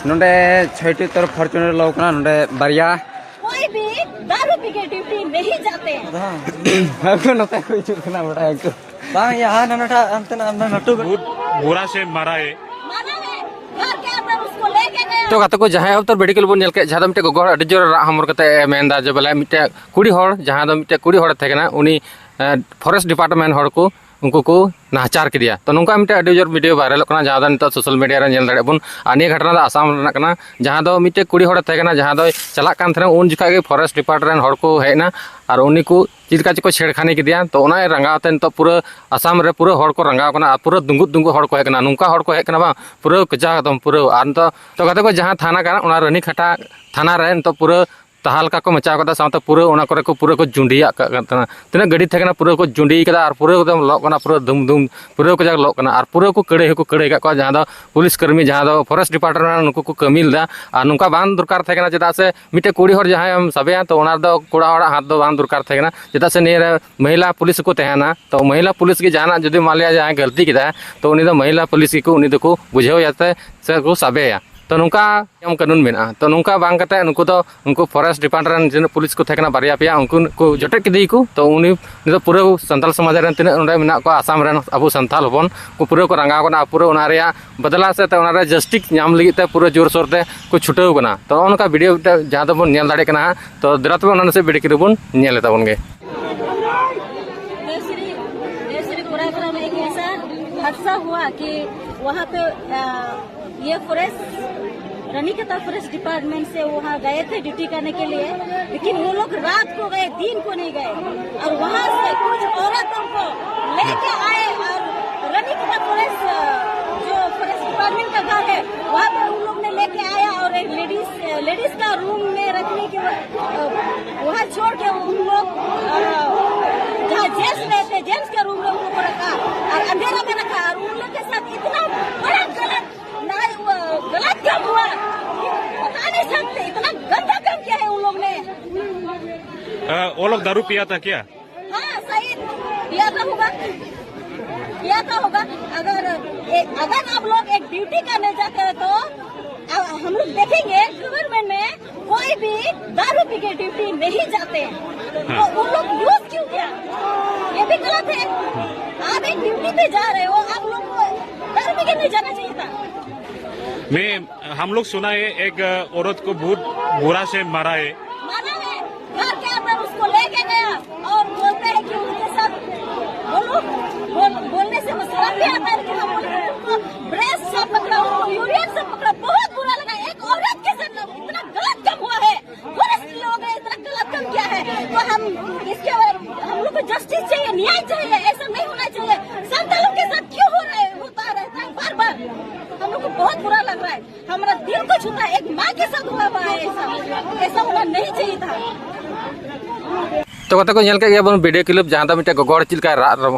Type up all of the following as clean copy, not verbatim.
नोडे छठी तरफ फॉर्च्यूनर लोकना नोडे बारिया कोई भी दारू पी के ड्यूटी नहीं जाते हैं। आपको नता कोई चुकना बड़ा है को बांग यहाँ ननटा अंत नटू बुरा से मारा है माना है घर के अंदर उसको लेके गया। तो गाते को जहां अब तो बेडिकल बोन नेल के जहां दो मिटे गोगो अडी जोर हमर कते मेंदा जे बले मिटे कुड़ी हर जहां दो मिटे कुड़ी हर थेकना उनी फॉरेस्ट डिपार्टमेंट हर को उनको को नाचार के दिया तो नौका मिटे अडी जोर वीडियो वायरल करना जहां दो नितो सोशल मीडिया रे नेल दाड़े बुन आनी घटना दा आसाम रना कना जहां दो मिटे कुड़ी हर थेकना जहां दो चला कान थरे उन जुका के फॉरेस्ट डिपार्टमेंट हर को हेना और उनी को चिदका को छेड़खानी के दिया तो उना रंगावते नितो पूरा आसाम रे पूरा हर को रंगाव कना पूरा दुंगु हर को हेकना नुका हर को हेकना बा पूरा कजा एकदम पूरा आन तो गाते को जहां थाना कना उना रनी खटा थाना रे नितो पूरा तहालका को मचा कदा साथ पूरा उना करे को पूरा को जुंडिया कना तना गड़ी थेकना पूरा को जुंडी कदा और पूरा एकदम लॉक कना पूरा धुम धुम पूरा को जाग लॉक कना और पूरा को कड़े का जहां दो पुलिस कर्मी जहां दो फॉरेस्ट डिपार्टमेंट उनको को कमिल दा और नुका बान दरकार थेकना चेदा से मिटे कुड़ी हर जहां हम सबे तो उना दो कोड़ा हड़ा हाथ दो बान दरकार थेकना चेदा से ने महिला पुलिस को तहना तो महिला पुलिस की जहां जदी मान लिया जहां गलती किदा तो उनी दो महिला पुलिस की को उनी दो को बुझाव जाते से को सबेया तो नुका हम कानून मेना तो नुका बांग कते उनको तो उनको फॉरेस्ट डिपार्टमेंट जिन पुलिस को थेकना बारिया पिया उनको को जटे किदी को तो उनी तो पूरा संताल समाज रे तिना उंडे मेना को आसाम रे अबो संताल होपन को पूरा को रंगा कोना पूरा उना रे बदला से तो उना रे जस्टिस नाम लगी ते पूरा जोर सोर ते को छुटाव कना तो उनका वीडियो जहां दो बन नेल दाड़े कना तो दरात में उना से वीडियो के बन नेल ताबन गे में एक ऐसा हादसा हुआ कि वहाँ पे ये रानीखेत फॉरेस्ट डिपार्टमेंट से वहाँ गए थे ड्यूटी करने के लिए, लेकिन वो लोग रात को गए, दिन को नहीं गए और वहाँ से कुछ औरतों को लेके आए और रानीखेत फॉरेस्ट जो फॉरेस्ट डिपार्टमेंट का घर है वहाँ पे उन लोग ने लेके आया और एक लेडीज का रूम में रखने के वहाँ छोड़ के उन लोग जहाँ जेंट्स रहते जेंट्स के रूम में उन लोग को रखा और अंधेरा में रखा और उन लोग के साथ इतना बड़ा गलत काम हुआ बता नहीं सकते, इतना गंदा काम किया है उन लोग ने। वो लोग दारू पिया था क्या? हाँ सही पिया था होगा। अगर आप लोग एक ड्यूटी करने जाते हैं तो हम लोग देखेंगे गवर्नमेंट में कोई भी दारू पी के ड्यूटी नहीं जाते हैं तो उन लोग यूज क्यों किया, ये भी गलत है। आप एक ड्यूटी पे जा रहे हो, आप लोग को दारू पी के नहीं जाना चाहिए था। हम लोग सुना है एक औरत को बहुत बुरा से मारा है घर के अंदर उसको लेके गया और बोलते हैं कि उनके साथ बोलने से मसला भी आता है कि हम उनको ब्रेस्ट से पकड़ा, उनको यूरिन से पकड़ा, बहुत बुरा लगा। एक औरत के साथ इतना गलत काम हुआ है, फॉरेस्ट लोग ने इतना गलत काम किया है तो हम लोग को जस्टिस चाहिए, न्याय चाहिए, ऐसा नहीं होना चाहिए। संतानों के साथ क्यों होता रहता है बार बार, हम लोग को बहुत बुरा लग रहा है, हमारा दिल को छूता है। एक माँ के साथ हुआ है ऐसा होना नहीं चाहिए था। तो कते को नेल के गया बन वीडियो क्लिप जहां दा मिटे गोगोड़ चिलका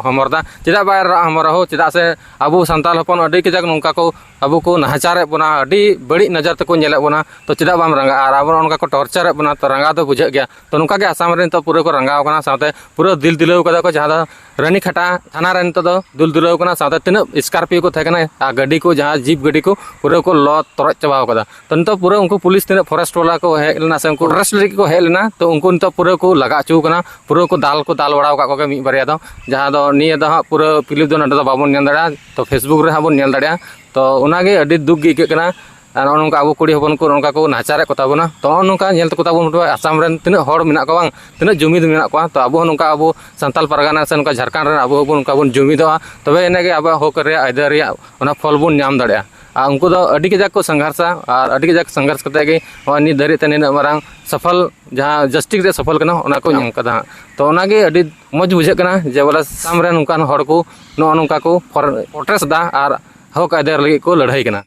हमरदा चेदा बाय हमर हो चेदा से अबो संताल हपन अडी के जग नोंका को अबो को नहचारे बना अडी बड़ी नजर तक को नेले बना तो चेदा बाम रंगा और अब उनका को टॉर्चर बना तो रंगा तो बुझे गया तो नोंका के आसाम रे तो पूरा को रंगाव कना साथे पूरा दिल दिलव कदा को जहां दा रानीखेटा थाना रे तो दिल दिलव कना साथे तिना स्कॉर्पियो को थेकना आ गाड़ी को जहां जीप गाड़ी को पूरा को लॉ तोरच चबाव कदा तो नितो पूरा उनको पुलिस तिना फॉरेस्ट वाला को हेलना से उनको अरेस्ट लेके को हेलना तो उनको नितो पूरा को लगा चू कना पूरा को दाल बड़ा का मी बारे दो जहां दो निये दो पूरा फिलिप दो नडे दो बाबन नेल दाड़ा तो फेसबुक रे हाबन नेल दाड़ा तो उनागे अडी दुख गे इकना और नोंका अबो कुड़ी हपन को नोंका को नाचारे को ताबोना तो नोंका नेल को ताबोन आसाम रे तिना हड़ मेना को बांग तिना जुमिद मेना को तो अबो नोंका अबो संताल परगना से नोंका झारखंड रे अबो नोंका बन जुमिदोआ तबे एनेगे अबो हक रे आयदार रे ओना फल बन नाम दाड़ा उनको दो अडी के जाक को संघर्षा और अडी के जाक संघर्ष करते गए नि धरी ते निना मारंग सफल जहां जस्टिस रे सफल कना ओना को नाम कदा तो ओनागे अडी मज बुझे कना जे बोला साम रे नुकान हड़ को नो नोंका को फोर्ट्रेस दा और हक आयदार लगी को लड़ाई कना।